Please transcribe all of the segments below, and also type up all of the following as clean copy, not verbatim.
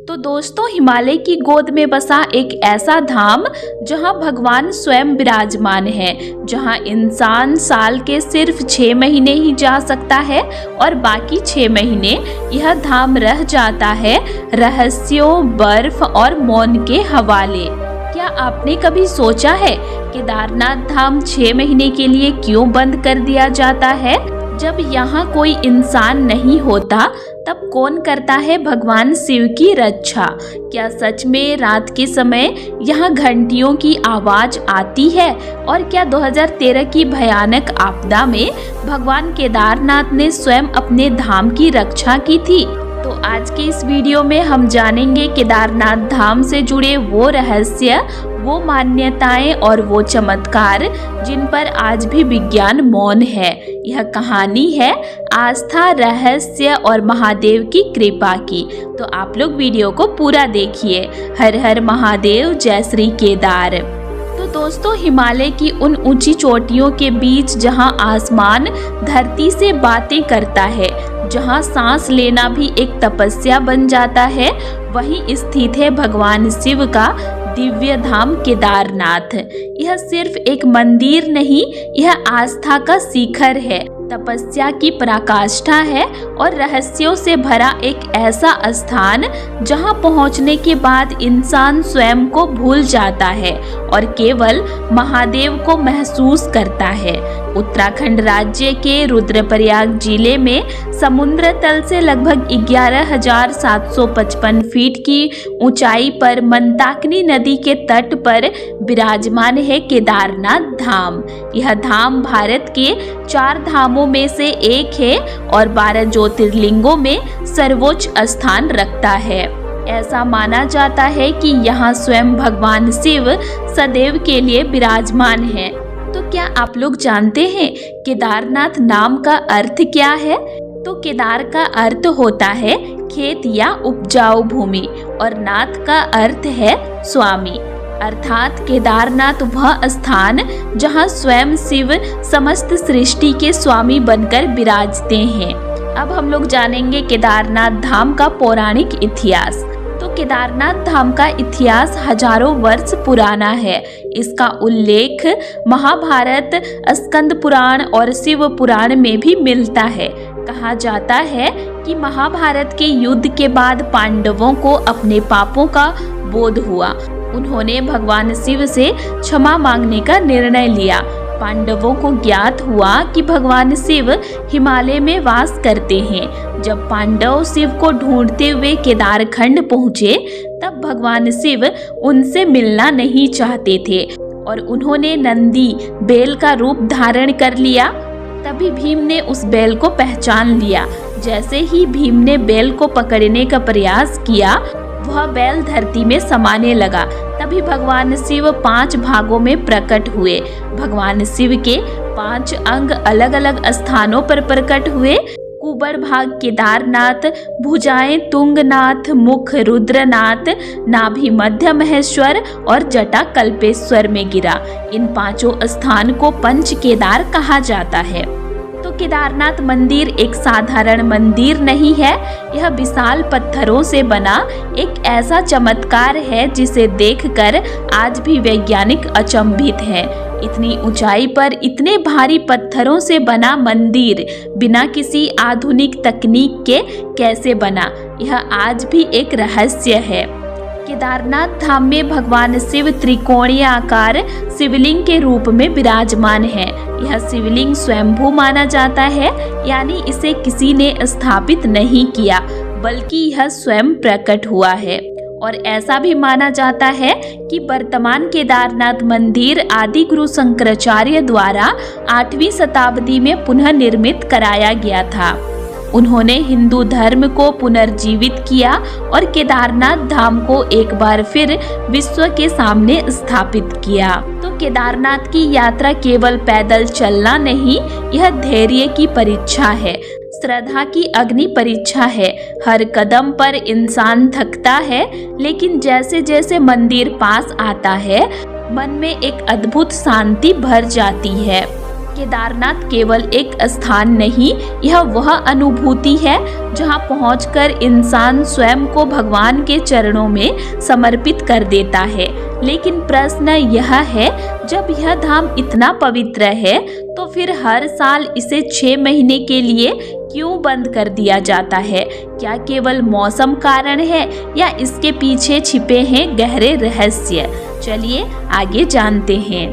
तो दोस्तों, हिमालय की गोद में बसा एक ऐसा धाम जहां भगवान स्वयं विराजमान है, जहां इंसान साल के सिर्फ 6 महीने ही जा सकता है और बाकी 6 महीने यह धाम रह जाता है रहस्यों, बर्फ और मौन के हवाले। क्या आपने कभी सोचा है केदारनाथ धाम 6 महीने के लिए क्यों बंद कर दिया जाता है? जब यहाँ कोई इंसान नहीं होता तब कौन करता है भगवान शिव की रक्षा? क्या सच में रात के समय यहाँ घंटियों की आवाज आती है? और क्या 2013 की भयानक आपदा में भगवान केदारनाथ ने स्वयं अपने धाम की रक्षा की थी? तो आज के इस वीडियो में हम जानेंगे केदारनाथ धाम से जुड़े वो रहस्य, वो मान्यताएं और वो चमत्कार जिन पर आज भी विज्ञान मौन है। यह कहानी है आस्था, रहस्य और महादेव की कृपा की। तो आप लोग वीडियो को पूरा देखिए। हर हर महादेव, जय श्री केदार। तो दोस्तों, हिमालय की उन ऊंची चोटियों के बीच जहां आसमान धरती से बातें करता है, जहां सांस लेना भी एक तपस्या बन जाता है, वहीं स्थित है भगवान शिव का दिव्य धाम केदारनाथ। यह सिर्फ एक मंदिर नहीं, यह आस्था का शिखर है, तपस्या की पराकाष्ठा है और रहस्यों से भरा एक ऐसा स्थान जहां पहुंचने के बाद इंसान स्वयं को भूल जाता है और केवल महादेव को महसूस करता है। उत्तराखंड राज्य के रुद्रप्रयाग जिले में समुद्र तल से लगभग 11,755 फीट की ऊंचाई पर मंदाकिनी नदी के तट पर विराजमान है केदारनाथ धाम। यह धाम भारत के 4 धामों में से एक है और 12 ज्योतिर्लिंगों में सर्वोच्च स्थान रखता है। ऐसा माना जाता है कि यहाँ स्वयं भगवान शिव सदैव के लिए विराजमान है। तो क्या आप लोग जानते हैं केदारनाथ नाम का अर्थ क्या है? तो केदार का अर्थ होता है खेत या उपजाऊ भूमि और नाथ का अर्थ है स्वामी, अर्थात केदारनाथ वह स्थान जहां स्वयं शिव समस्त सृष्टि के स्वामी बनकर विराजते हैं। अब हम लोग जानेंगे केदारनाथ धाम का पौराणिक इतिहास। तो केदारनाथ धाम का इतिहास हजारों वर्ष पुराना है। इसका उल्लेख महाभारत, स्कंद पुराण और शिव पुराण में भी मिलता है। कहा जाता है कि महाभारत के युद्ध के बाद पांडवों को अपने पापों का बोध हुआ। उन्होंने भगवान शिव से क्षमा मांगने का निर्णय लिया। पांडवों को ज्ञात हुआ कि भगवान शिव हिमालय में वास करते हैं। जब पांडव शिव को ढूंढते हुए केदारखंड पहुँचे तब भगवान शिव उनसे मिलना नहीं चाहते थे और उन्होंने नंदी बैल का रूप धारण कर लिया। तभी भीम ने उस बैल को पहचान लिया। जैसे ही भीम ने बैल को पकड़ने का प्रयास किया, वह बैल धरती में समाने लगा। तभी भगवान शिव 5 भागों में प्रकट हुए। भगवान शिव के 5 अंग अलग अलग स्थानों पर प्रकट हुए। कुबड़ भाग केदारनाथ, भुजाएं तुंगनाथ, मुख रुद्रनाथ, नाभि मध्य महेश्वर और जटा कल्पेश्वर में गिरा। इन 5 स्थान को पंच केदार कहा जाता है। तो केदारनाथ मंदिर एक साधारण मंदिर नहीं है, यह विशाल पत्थरों से बना एक ऐसा चमत्कार है जिसे देखकर आज भी वैज्ञानिक अचंभित हैं। इतनी ऊंचाई पर इतने भारी पत्थरों से बना मंदिर बिना किसी आधुनिक तकनीक के कैसे बना, यह आज भी एक रहस्य है। केदारनाथ धाम में भगवान शिव त्रिकोणीय आकार शिवलिंग के रूप में विराजमान है। यह शिवलिंग स्वयंभू माना जाता है, यानी इसे किसी ने स्थापित नहीं किया बल्कि यह स्वयं प्रकट हुआ है। और ऐसा भी माना जाता है कि वर्तमान केदारनाथ मंदिर आदि गुरु शंकराचार्य द्वारा 8वीं शताब्दी में पुनः निर्मित कराया गया था। उन्होंने हिंदू धर्म को पुनर्जीवित किया और केदारनाथ धाम को एक बार फिर विश्व के सामने स्थापित किया। तो केदारनाथ की यात्रा केवल पैदल चलना नहीं, यह धैर्य की परीक्षा है, श्रद्धा की अग्नि परीक्षा है। हर कदम पर इंसान थकता है, लेकिन जैसे जैसे मंदिर पास आता है मन में एक अद्भुत शांति भर जाती है। केदारनाथ केवल एक स्थान नहीं, यह वह अनुभूति है जहां पहुंचकर इंसान स्वयं को भगवान के चरणों में समर्पित कर देता है। लेकिन प्रश्न यह है, जब यह धाम इतना पवित्र है तो फिर हर साल इसे 6 महीने के लिए क्यों बंद कर दिया जाता है? क्या केवल मौसम कारण है या इसके पीछे छिपे हैं गहरे रहस्य? चलिए आगे जानते हैं।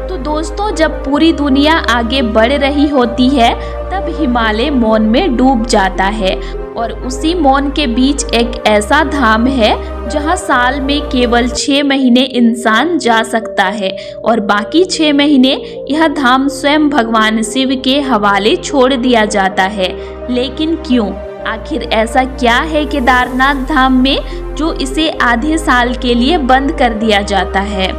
तो दोस्तों, जब पूरी दुनिया आगे बढ़ रही होती है तब हिमालय मौन में डूब जाता है और उसी मौन के बीच एक ऐसा धाम है जहां साल में केवल 6 महीने इंसान जा सकता है और बाकी 6 महीने यह धाम स्वयं भगवान शिव के हवाले छोड़ दिया जाता है। लेकिन क्यों? आखिर ऐसा क्या है केदारनाथ धाम में जो इसे आधे साल के लिए बंद कर दिया जाता है?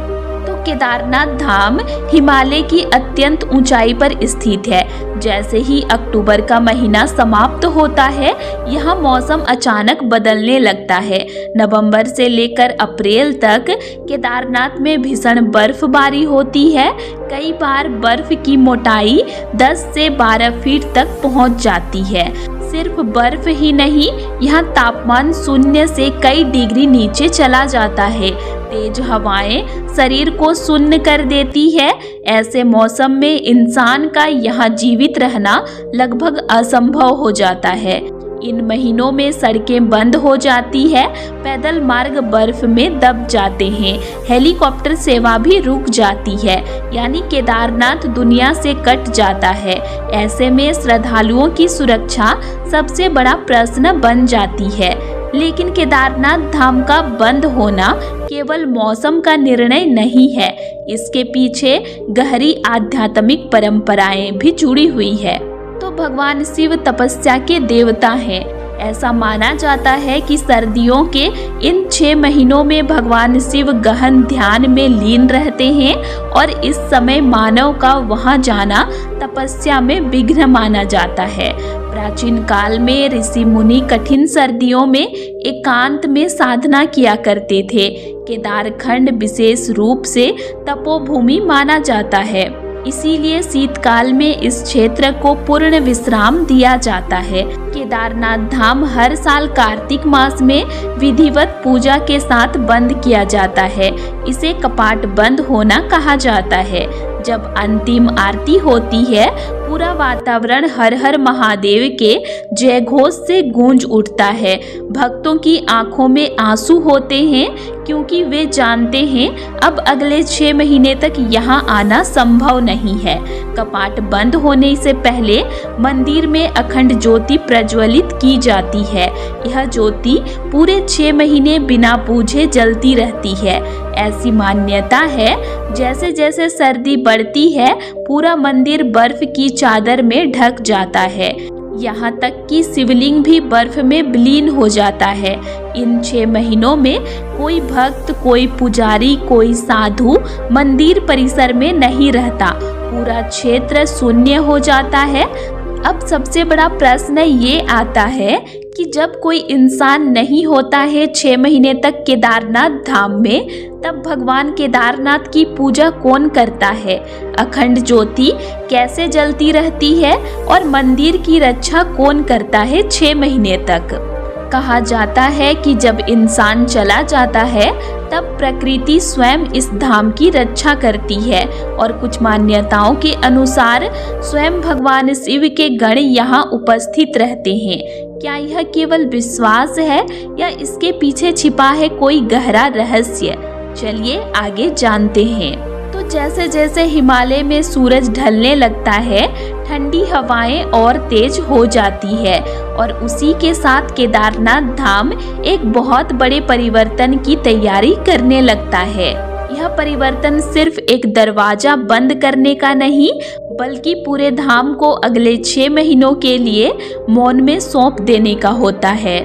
केदारनाथ धाम हिमालय की अत्यंत ऊंचाई पर स्थित है। जैसे ही अक्टूबर का महीना समाप्त होता है, यहाँ मौसम अचानक बदलने लगता है। नवंबर से लेकर अप्रैल तक केदारनाथ में भीषण बर्फबारी होती है। कई बार बर्फ की मोटाई 10 से 12 फीट तक पहुँच जाती है। सिर्फ बर्फ ही नहीं, यहाँ तापमान 0 से कई डिग्री नीचे चला जाता है। तेज हवाएं शरीर को सुन्न कर देती है। ऐसे मौसम में इंसान का यहाँ जीवित रहना लगभग असंभव हो जाता है। इन महीनों में सड़कें बंद हो जाती है, पैदल मार्ग बर्फ में दब जाते हैं, हेलीकॉप्टर सेवा भी रुक जाती है, यानी केदारनाथ दुनिया से कट जाता है। ऐसे में श्रद्धालुओं की सुरक्षा सबसे बड़ा प्रश्न बन जाती है। लेकिन केदारनाथ धाम का बंद होना केवल मौसम का निर्णय नहीं है, इसके पीछे गहरी आध्यात्मिक परंपराएं भी जुड़ी हुई है। तो भगवान शिव तपस्या के देवता हैं। ऐसा माना जाता है कि सर्दियों के इन 6 महीनों में भगवान शिव गहन ध्यान में लीन रहते हैं और इस समय मानव का वहां जाना तपस्या में विघ्न माना जाता है। प्राचीन काल में ऋषि मुनि कठिन सर्दियों में एकांत में साधना किया करते थे। केदारखंड विशेष रूप से तपोभूमि माना जाता है, इसीलिए शीतकाल में इस क्षेत्र को पूर्ण विश्राम दिया जाता है। केदारनाथ धाम हर साल कार्तिक मास में विधिवत पूजा के साथ बंद किया जाता है। इसे कपाट बंद होना कहा जाता है। जब अंतिम आरती होती है, पूरा वातावरण हर हर महादेव के जय घोष से गूंज उठता है। भक्तों की आंखों में आंसू होते हैं क्योंकि वे जानते हैं अब अगले 6 महीने तक यहाँ आना संभव नहीं है। कपाट बंद होने से पहले मंदिर में अखंड ज्योति प्रज्वलित की जाती है। यह ज्योति पूरे 6 महीने बिना बुझे जलती रहती है। ऐसी मान्यता है जैसे जैसे सर्दी बढ़ती है, पूरा मंदिर बर्फ की चादर में ढक जाता है। यहाँ तक कि शिवलिंग भी बर्फ में विलीन हो जाता है। इन 6 महीनों में कोई भक्त, कोई पुजारी, कोई साधु मंदिर परिसर में नहीं रहता। पूरा क्षेत्र शून्य हो जाता है। अब सबसे बड़ा प्रश्न ये आता है कि जब कोई इंसान नहीं होता है 6 महीने तक केदारनाथ धाम में, तब भगवान केदारनाथ की पूजा कौन करता है? अखंड ज्योति कैसे जलती रहती है और मंदिर की रक्षा कौन करता है 6 महीने तक? कहा जाता है कि जब इंसान चला जाता है तब प्रकृति स्वयं इस धाम की रक्षा करती है और कुछ मान्यताओं के अनुसार स्वयं भगवान शिव के गण यहाँ उपस्थित रहते हैं। क्या यह केवल विश्वास है या इसके पीछे छिपा है कोई गहरा रहस्य? चलिए आगे जानते हैं। तो जैसे जैसे हिमालय में सूरज ढलने लगता है, ठंडी हवाएं और तेज हो जाती है और उसी के साथ केदारनाथ धाम एक बहुत बड़े परिवर्तन की तैयारी करने लगता है। यह परिवर्तन सिर्फ एक दरवाजा बंद करने का नहीं, बल्कि पूरे धाम को अगले 6 महीनों के लिए मौन में सौंप देने का होता है।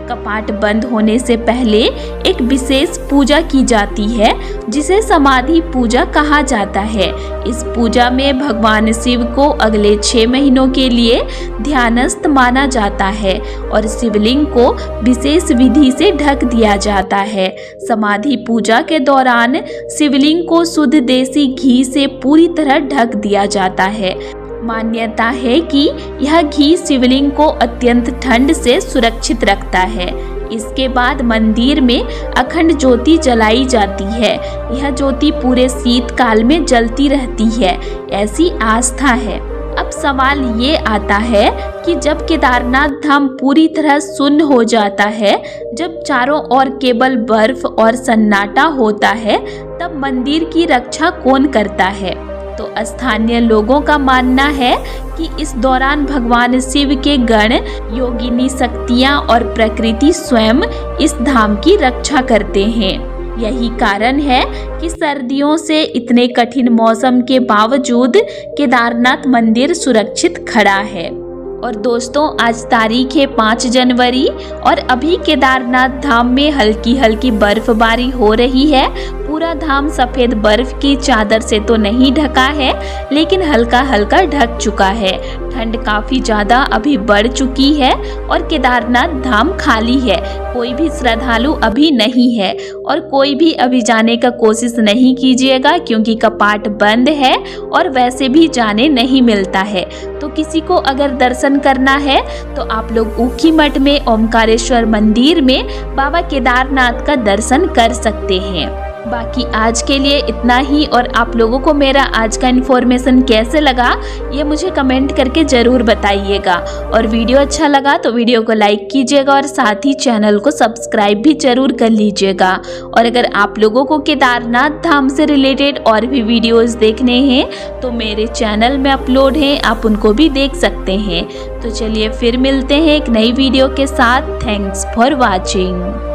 कपाट बंद होने से पहले एक विशेष पूजा की जाती है जिसे समाधि पूजा कहा जाता है। इस पूजा में भगवान शिव को अगले 6 महीनों के लिए ध्यानस्थ माना जाता है और शिवलिंग को विशेष विधि से ढक दिया जाता है। समाधि पूजा के दौरान शिवलिंग को शुद्ध देसी घी से पूरी तरह ढक दिया जाता है। मान्यता है कि यह घी शिवलिंग को अत्यंत ठंड से सुरक्षित रखता है। इसके बाद मंदिर में अखंड ज्योति जलाई जाती है। यह ज्योति पूरे शीतकाल में जलती रहती है, ऐसी आस्था है। अब सवाल ये आता है कि जब केदारनाथ धाम पूरी तरह सुन्न हो जाता है, जब चारों ओर केवल बर्फ और सन्नाटा होता है, तब मंदिर की रक्षा कौन करता है? तो स्थानीय लोगों का मानना है कि इस दौरान भगवान शिव के गण, योगिनी शक्तियां और प्रकृति स्वयं इस धाम की रक्षा करते हैं। यही कारण है कि सर्दियों से इतने कठिन मौसम के बावजूद केदारनाथ मंदिर सुरक्षित खड़ा है। और दोस्तों, आज तारीख है 5 जनवरी और अभी केदारनाथ धाम में हल्की हल्की बर्फबारी हो रही है। पूरा धाम सफेद बर्फ की चादर से तो नहीं ढका है, लेकिन हल्का हल्का ढक चुका है। ठंड काफी ज्यादा अभी बढ़ चुकी है और केदारनाथ धाम खाली है। कोई भी श्रद्धालु अभी नहीं है और कोई भी अभी जाने का कोशिश नहीं कीजिएगा, क्योंकि कपाट बंद है और वैसे भी जाने नहीं मिलता है। तो किसी को अगर दर्शन करना है तो आप लोग ऊखीमठ में ओमकारेश्वर मंदिर में बाबा केदारनाथ का दर्शन कर सकते हैं। बाकी आज के लिए इतना ही। और आप लोगों को मेरा आज का इन्फॉर्मेशन कैसे लगा ये मुझे कमेंट करके ज़रूर बताइएगा। और वीडियो अच्छा लगा तो वीडियो को लाइक कीजिएगा और साथ ही चैनल को सब्सक्राइब भी जरूर कर लीजिएगा। और अगर आप लोगों को केदारनाथ धाम से रिलेटेड और भी वीडियोस देखने हैं तो मेरे चैनल में अपलोड हैं, आप उनको भी देख सकते हैं। तो चलिए फिर मिलते हैं एक नई वीडियो के साथ। Thanks for watching.